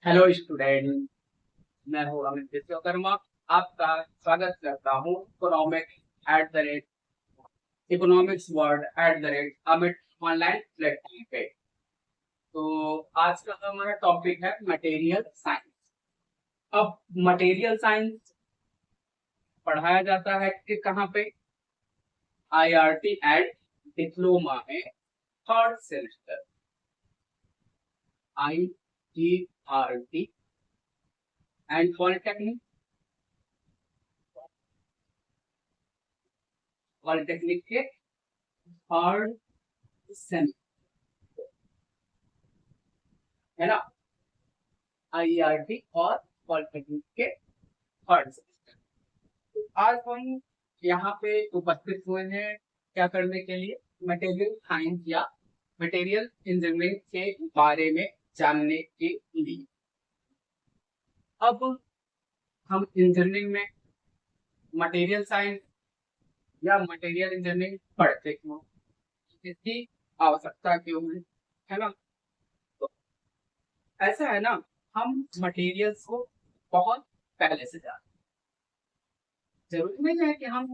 Hello student. मैं हूँ अमित विश्वकर्मा। आपका स्वागत करता हूँ economics word @Amit online platform पे। तो आज का हमारा टॉपिक है मटेरियल साइंस। अब मटेरियल साइंस पढ़ाया जाता है कि कहाँ पे? आईआरटी एंड डिप्लोमा में थर्ड सेमेस्टर। आईजीआरटी एंड पॉलिटेक्निक के थर्ड सेमेस्टर, है ना? आईआरटी और पॉलिटेक्निक के थर्ड सेमेस्टर। तो आज हम यहाँ पे उपस्थित हुए हैं क्या करने के लिए? मटेरियल साइंस या मटेरियल इंजीनियरिंग के बारे में जानने के लिए। अब हम इंजीनियरिंग में मटेरियल साइंस या मटेरियल इंजीनियरिंग पढ़ते क्यों, इसकी आवश्यकता क्यों है ना? तो ऐसा है ना, हम मटेरियल्स को बहुत पहले से जानते। जरूरी नहीं है कि हम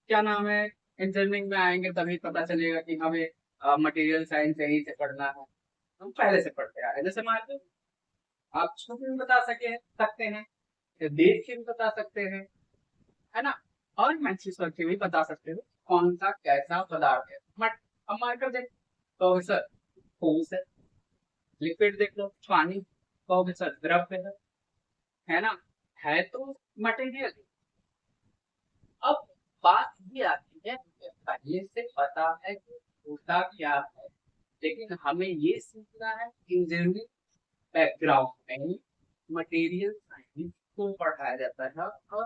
क्या नाम है इंजीनियरिंग में आएंगे तभी पता चलेगा कि हमें मटेरियल साइंस यहीं से पढ़ना है। हम पहले से पढ़ते आ रहे हैं। जैसे मान लो आप छवि भी बता सकते हैं, या देख के भी बता सकते हैं, है ना? और महसूस करके भी बता सकते हो कौन सा कैसा पदार्थ है। बट अब मान कर देख, तो सर ठोस है। लिक्विड देख लो, पानी, कहोगे सर द्रव है ना? है तो मटेरियल। अब बात ये आती है, पहले से पता है कि होता क्या है, लेकिन हमें ये सीखना है इंजीनियरिंग बैकग्राउंड में मटेरियल साइंस को पढ़ाया जाता है और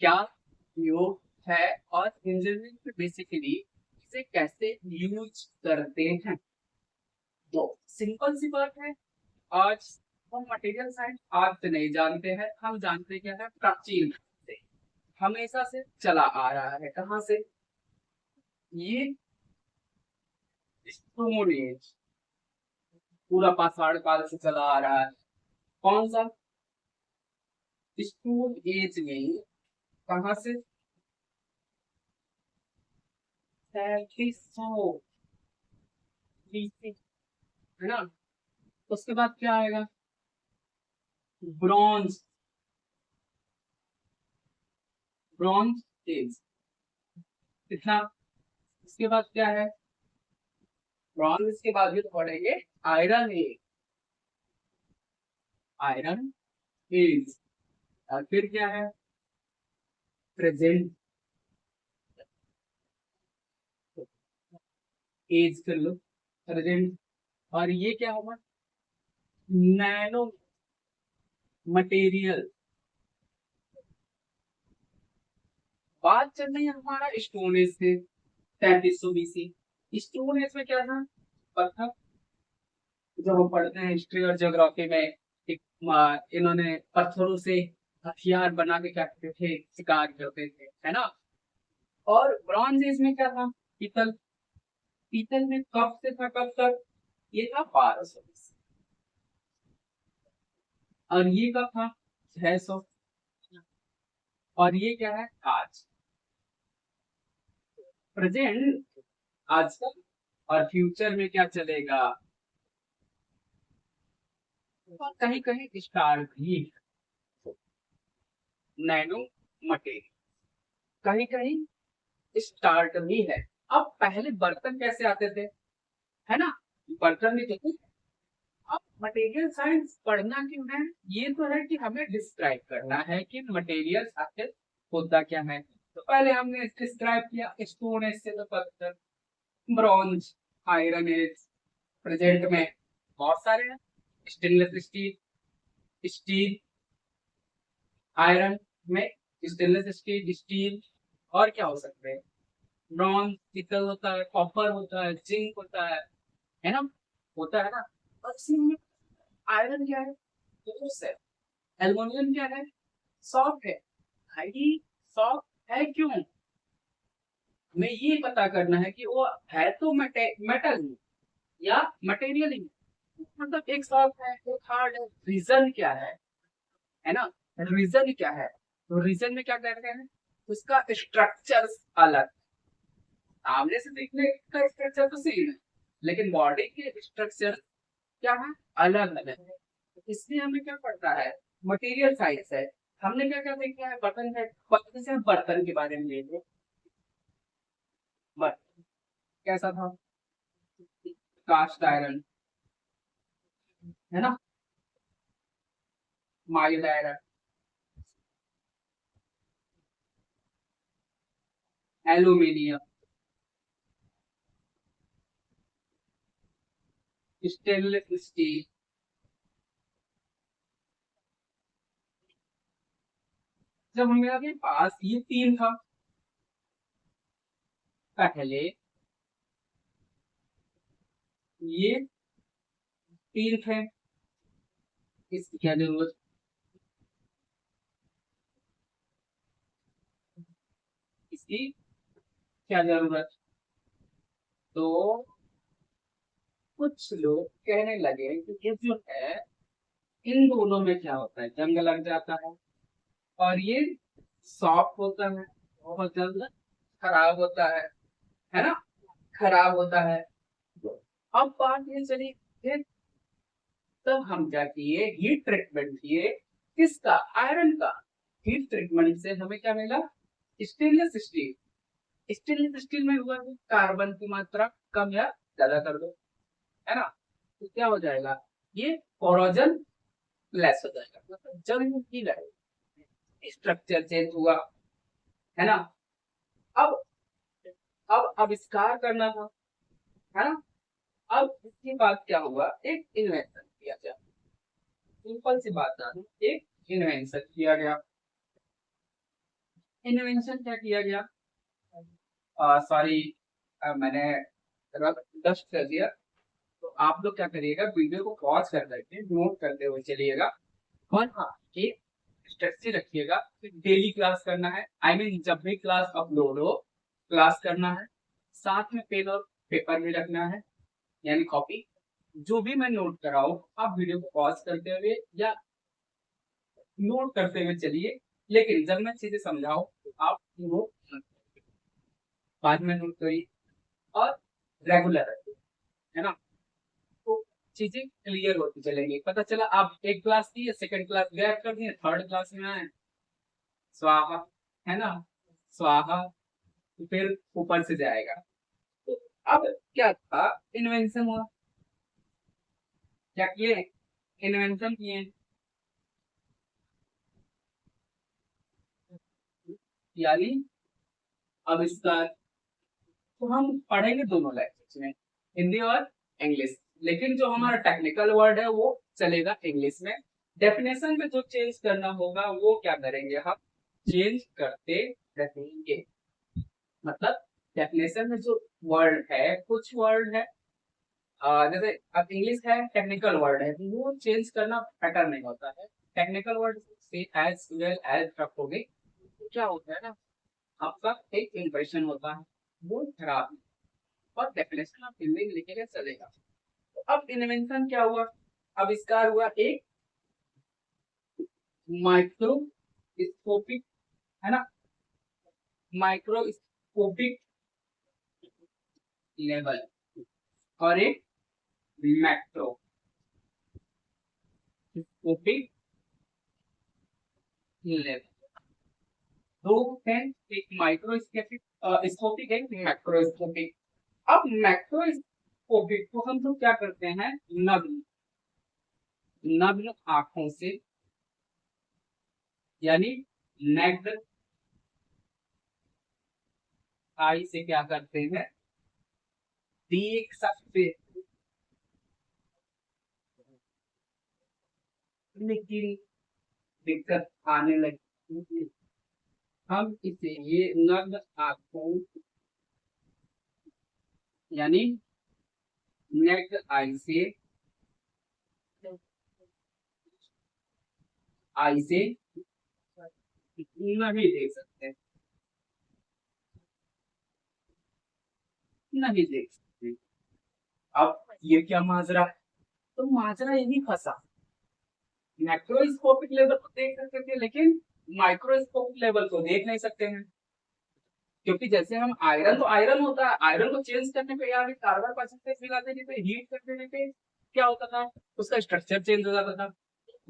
क्या योग है, और इंजीनियरिंग में बेसिकली इसे कैसे यूज करते हैं। तो सिंपल सी बात है, आज हम मटेरियल साइंस आज से नहीं जानते हैं, हम जानते क्या है प्राचीन से, हमेशा से चला आ रहा है। कहाँ से? ये स्टोन एज, पूरा पाषाण काल से चला आ रहा है। कौन सा? स्टोन एज में। कहाँ से? 3700 BC, है ना? उसके बाद क्या आएगा? Bronze, bronze age. कितना? इसके बाद क्या है? ब्रॉन्ज के बाद भी तो पढ़ेंगे आयरन एज, आयरन एज। और फिर क्या है? प्रेजेंट एज कर लो, प्रेजेंट। और ये क्या होगा? Nano material. बात चल रही है हमारा स्टोन एज से, 3300 BC। स्टोन एज में क्या था? पत्थर। जब हम पढ़ते हैं हिस्ट्री और ज्योग्राफी में, एक इन्होंने पत्थरों से हथियार बना के क्या करते थे, शिकार करते थे, है ना? और ब्रॉन्ज एज में क्या था? पीतल। पीतल में कब से था कब तक? ये था 1200 BC। और ये कब था? 600। और ये क्या है? आज, प्रेजेंट, आज का। और फ्यूचर में क्या चलेगा? और कहीं कहीं स्टार भी, नैनो मटेरियल, कहीं कहीं स्टार्ट भी है। अब पहले बर्तन कैसे आते थे, है ना? बर्तन नहीं थे। अब मटेरियल साइंस पढ़ना क्यों है? ये तो है कि हमें डिस्क्राइब करना है कि मटेरियल आखिर होता क्या है। तो पहले हमने डिस्क्राइब किया, स्टोन एज से तो पत्थर, ब्रॉन्ज, आयरन एज, प्रेजेंट में बहुत सारे हैं, स्टेनलेस स्टील, स्टील, आयरन में स्टेनलेस स्टील, स्टील। और क्या हो सकते हैं? ब्रॉन्ज, पीतल होता है, कॉपर होता है, जिंक होता है ना? होता है ना? और इसी में आयरन क्या है? ठोस है। एल्युमिनियम क्या है? सॉफ्ट है। भाई सॉफ्ट है क्यों? हमें ये पता करना है कि वो है तो मेटल या मटेरियल ही, मतलब एक सॉफ्ट है एक हार्ड है, रीजन क्या है ना? रीजन क्या है? तो रीजन में क्या कहते हैं, उसका स्ट्रक्चर अलग, सामने से देखने का स्ट्रक्चर तो सेम है, लेकिन बॉडी के स्ट्रक्चर क्या है, अलग अलग है। इसलिए हमें क्या पड़ता है, मटेरियल साइंस है। हमने क्या क्या देखा है, बर्तन है, बर्तन से हम बर्तन के बारे में ले लो। बर्तन कैसा था, कास्ट आयरन, है ना, mild iron, aluminium, stainless steel. जब हमारे पास ये तीन था, पहले ये तीन थे, इसकी क्या जरूरत, इसकी क्या जरूरत। तो कुछ लोग कहने लगे कि ये जो है, इन दोनों में क्या होता है, जंग लग जाता है और ये सॉफ्ट होता है, बहुत जल्द खराब होता है ना, खराब होता है। अब बात ये चली, फिर तब हम क्या किए, हीट ट्रीटमेंट किए, किसका, आयरन का। हीट ट्रीटमेंट से हमें क्या मिला, स्टेनलेस स्टील। स्टेनलेस स्टील में हुआ कि कार्बन की मात्रा कम या ज्यादा कर दो, है ना, तो क्या हो जाएगा, ये कोरोजन लेस हो जाएगा, मतलब जंग की लड़ाई, स्ट्रक्चर चेंज हुआ, है ना। अब अब आविष्कार करना था, है ना। अब इसके बाद क्या हुआ, एक इन्वेंशन किया गया, सिंपल सी बात है, एक इन्वेंशन किया गया। इन्वेंशन क्या किया गया, सॉरी, मैंने डस्ट कर दिया। तो आप लोग क्या करिएगा, वीडियो को पॉज कर करके नोट करते हुए चलिएगा। और हाँ, एक स्ट्रेटजी रखिएगा कि डेली क्लास करना है, आई मीन जब भी क्लास अपलोड हो क्लास करना है, साथ में पेन और पेपर भी रखना है, यानी कॉपी। जो भी मैं नोट कराऊं, आप वीडियो को पॉज करते हुए या नोट करते हुए चलिए, लेकिन जब मैं चीजें समझाऊं तो आप नोट बाद में नोट करिए, और रेगुलर रखिए, है ना। तो चीजें क्लियर होती चलेंगी, पता चला आप एक क्लास की सेकंड क्लास गैप कर दिए, थर्ड क्लास में आए, स्वाहा, है ना, स्वाहा, तो फिर ऊपर से जाएगा। तो अब क्या था, इन्वेंशन हुआ, क्या किए, इन्वेंशन किए, यानी आविष्कार। तो हम पढ़ेंगे दोनों लैंग्वेज में, हिंदी और इंग्लिश, लेकिन जो हमारा टेक्निकल वर्ड है वो चलेगा इंग्लिश में। डेफिनेशन में जो चेंज करना होगा वो क्या करेंगे, हम चेंज करते रहेंगे। मतलब डेफिनेशन में जो वर्ड है, कुछ वर्ड है, जैसे अब इंग्लिश है टेक्निकल वर्ड है, तो वो चेंज करना बेटर नहीं होता है। टेक्निकल वर्ड से एज वेल एज रखोगे तो क्या होता है ना, आपका एक इंप्रेशन होता है वो खराब है। और डेफिनेशन आप हिंदी में लिखेंगे चलेगा। तो अब इन्वेंशन क्या हुआ, आविष्कार हुआ एक माइक्रोस्कोपिक, है ना, माइक्रोस्कोपिक लेवल, और एक मैक्रोस्कोपिक लेवल। दो हैं, एक माइक्रोस्कोपिक स्कोपिक है, मैक्रोस्कोपिक। अब मैक्रोस्कोपिक को हम लोग क्या करते हैं, नग्न, नग्न आंखों से, यानी नेक्ड आई से क्या करते हैं, देख सकते हैं। लेकिन दिक्कत आने लगी, हम इसे ये नग्न आंखों, यानी नेक्ड आई से, आई से नहीं देख सकते, नहीं देख सकते। अब ये क्या माजरा है, तो माजरा यही फंसा, मैक्रोस्कोपिक लेवल को देख सकते थे लेकिन माइक्रोस्कोपिक लेवल को देख नहीं सकते हैं, क्योंकि जैसे हम आयरन, तो आयरन होता है, आयरन को चेंज करने पे या कार्बन परसेंटेज मिला देने पे, हीट कर देने पे क्या होता था, उसका स्ट्रक्चर चेंज हो जाता था।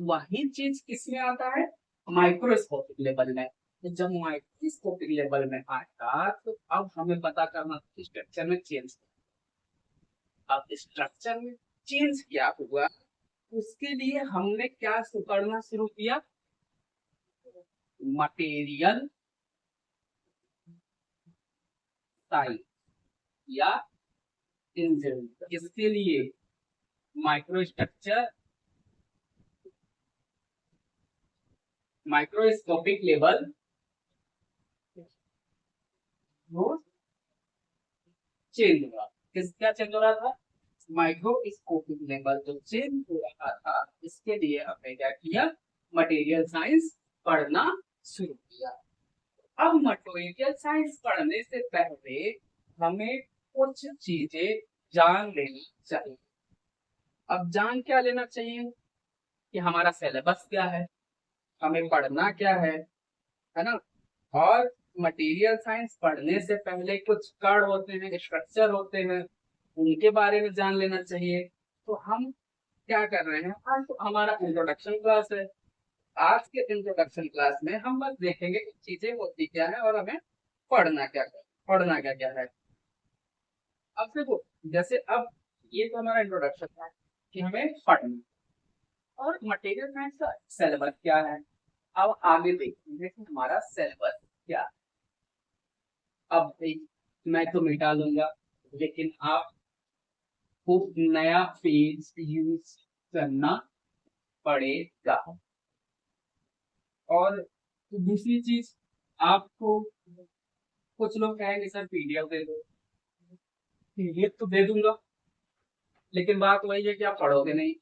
वही चीज किसमें आता है, माइक्रोस्कोपिक लेवल में। तो जब माइक्रोस्कोपिक लेवल में आएगा तो अब हमें पता करना स्ट्रक्चर में चेंज, अब स्ट्रक्चर में चेंज क्या हुआ, उसके लिए हमने क्या करना शुरू किया, मटेरियल साइंस या इंजीनियरिंग। इसके लिए माइक्रो स्ट्रक्चर, माइक्रोस्कोपिक लेवल वो चेंज हुआ। किसका चेंज हो रहा था, माइक्रोस्कोपिक लेवल जो चेंज हो रहा था, इसके लिए हमने क्या किया, मटेरियल साइंस पढ़ना शुरू किया। अब मटेरियल साइंस पढ़ने से पहले हमें कुछ चीजें जान लेनी चाहिए। अब जान क्या लेना चाहिए कि हमारा सिलेबस क्या है, हमें पढ़ना क्या है ना। और मटेरियल साइंस पढ़ने से पहले कुछ कण होते हैं, स्ट्रक्चर होते हैं, उनके बारे में जान लेना चाहिए। तो हम क्या कर रहे हैं, आज तो हमारा इंट्रोडक्शन क्लास है। आज के इंट्रोडक्शन क्लास में हम बस देखेंगे कि चीजें होती क्या है और हमें पढ़ना क्या क्या है। अब देखो, जैसे अब ये तो हमारा इंट्रोडक्शन था कि हमें पढ़ना, और मटेरियल साइंस का सिलेबस क्या है। अब आगे देखेंगे कि हमारा सिलेबस क्या है। अब मैं तो मिटा लूंगा, लेकिन आपको नया पेज यूज करना पड़ेगा। और दूसरी चीज, आपको कुछ लोग कहेंगे सर पीडीएफ दे दो, पीडीएफ तो दे दूंगा, लेकिन बात वही है कि आप पढ़ोगे नहीं।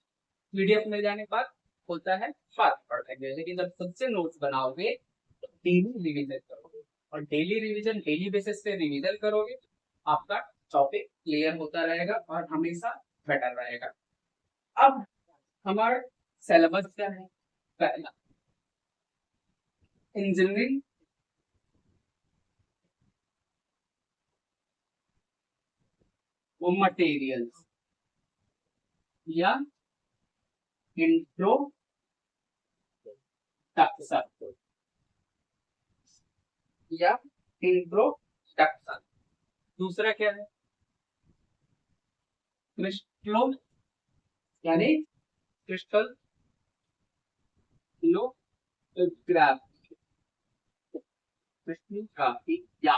पीडीएफ मिल जाने के बाद होता है फास्ट पढ़ लेंगे, लेकिन जब खुद से नोट्स बनाओगे तो डेली रिविजन करोगे, और डेली रिविजन, डेली बेसिस पे रिविजन करोगे, आपका टॉपिक क्लियर होता रहेगा और हमेशा बेटर रहेगा। अब हमारा सिलेबस क्या है, पहला इंजीनियरिंग वो मटेरियल्स या इंट्रोडक्शन, या इंट्रोडक्शन। दूसरा क्या है, क्रिस्टलो यानी क्रिस्टल ग्राफी, क्रिस्टलोग्राफी, या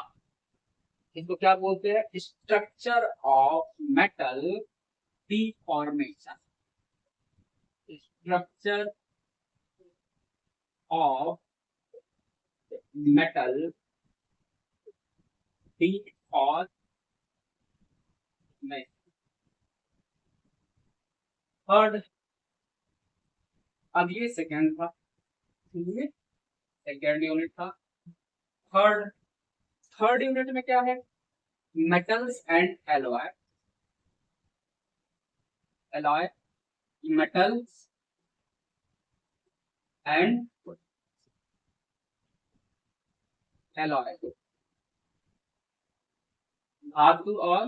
इसको क्या बोलते हैं, structure of metal deformation, structure of metal deformation. Third, अब ये सेकेंड था, ये सेकेंड यूनिट था। थर्ड थर्ड यूनिट में क्या है, metals and alloy, alloy metals and alloy, धातु और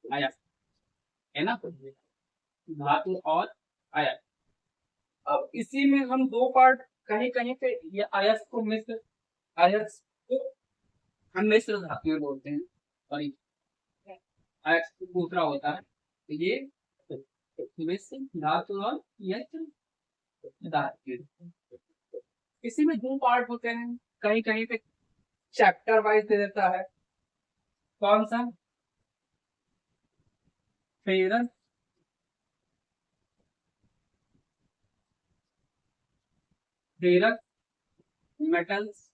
आयन, है ना, धातु और आयन। अब इसी में हम दो पार्ट, कहीं कहीं पे ये आयस को मिश्र, आयस को हम मिश्र धातु बोलते हैं, और आयस दूसरा होता है, तो ये मिश्र धातु और यंत्र धातु। इसी में दो पार्ट होते हैं, कहीं कहीं पे चैप्टर वाइज दे देता है। कौन सा, फेरस फेरस मेटल्स,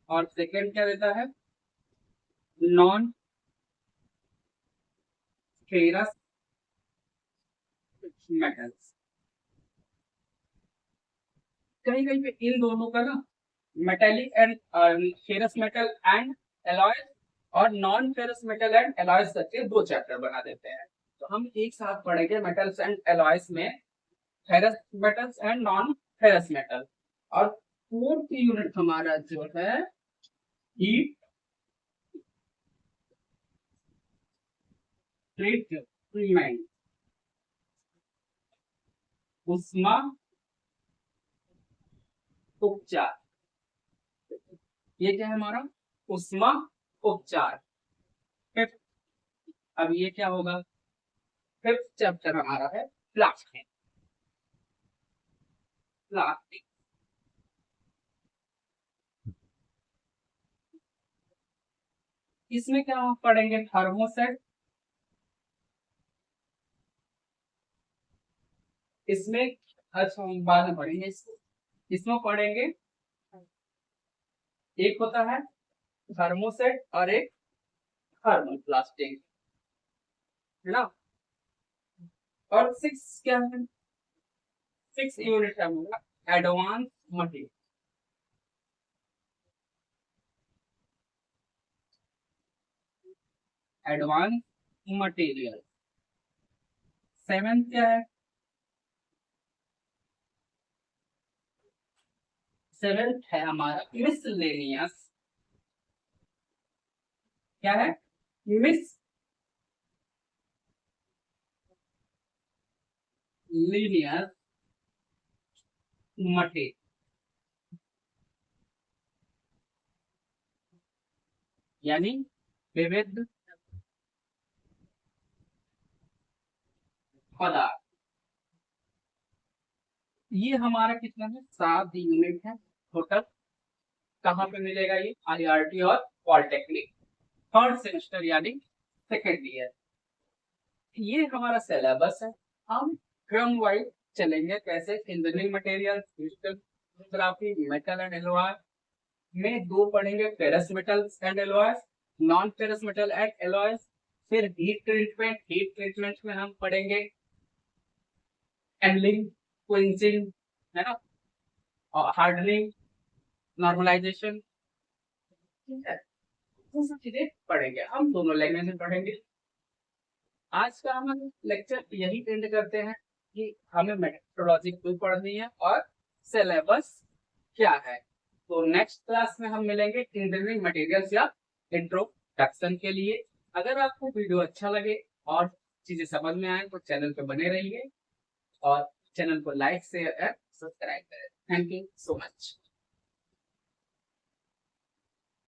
और सेकेंड क्या देता है, नॉन फेरस मेटल्स। कहीं कहीं पे इन दोनों का ना, metallic and ferrous metal and alloy और non ferrous metal and alloys करके 2 चैप्टर बना देते हैं। तो हम एक साथ पढ़ेंगे मेटल्स एंड एलॉयज में ferrous metals and non ferrous metal. और फोर्थ यूनिट हमारा जो है हीट ट्रीटमेंट, उष्मा उपचार। ये क्या है हमारा उष्मा उपचार। फिफ्थ, अब ये क्या होगा, फिफ्थ चैप्टर हमारा है प्लास्टिक। प्लास्टिक इसमें क्या हम पढ़ेंगे, थर्मोसेट, इसमें अच्छा हम बाद में पढ़ेंगे इसको। इसमें पढ़ेंगे एक होता है थर्मोसेट और एक थर्मल प्लास्टिक, है ना। और सिक्स क्या है, सिक्स यूनिट है हमारा advance material. Advance material. Seventh क्या है, सेवेंथ है हमारा मिसलेनियस। क्या है, मिस लीनियर मटेरियल, यानी विविध पदार्थ। ये हमारा कितना है, 7 यूनिट है टोटल। कहाँ पे मिलेगा ये, आईआरटी और पॉलिटेक्निक थर्ड सेमेस्टर यानी सेकेंड ईयर। ये हमारा सिलेबस है। हम क्रम वाइज चलेंगे, कैसे, engineering material, crystallography, metal and alloy में 2 पढ़ेंगे, ferrous metals and alloys, non ferrous metal and alloys. फिर हीट ट्रीटमेंट, हीट ट्रीटमेंट में हम पढ़ेंगे एनलिंग, क्विंचिंग, है ना, और हार्डनिंग, नॉर्मलाइजेशन, ठीक है, ये सब चीजें पढ़ेंगे। हम दोनों लैंग्वेज में पढ़ेंगे। आज का हम लेक्चर यही एंड करते हैं कि हमें मेट्रोलॉजी क्यों पढ़नी है और सिलेबस क्या है। तो नेक्स्ट क्लास में हम मिलेंगे इंजीनियरिंग मटेरियल्स या इंट्रोडक्शन के लिए। अगर आपको वीडियो अच्छा लगे और चीजें समझ में आए तो चैनल पे बने रहिए और चैनल को लाइक शेयर एंड सब्सक्राइब करें। Thank you so much.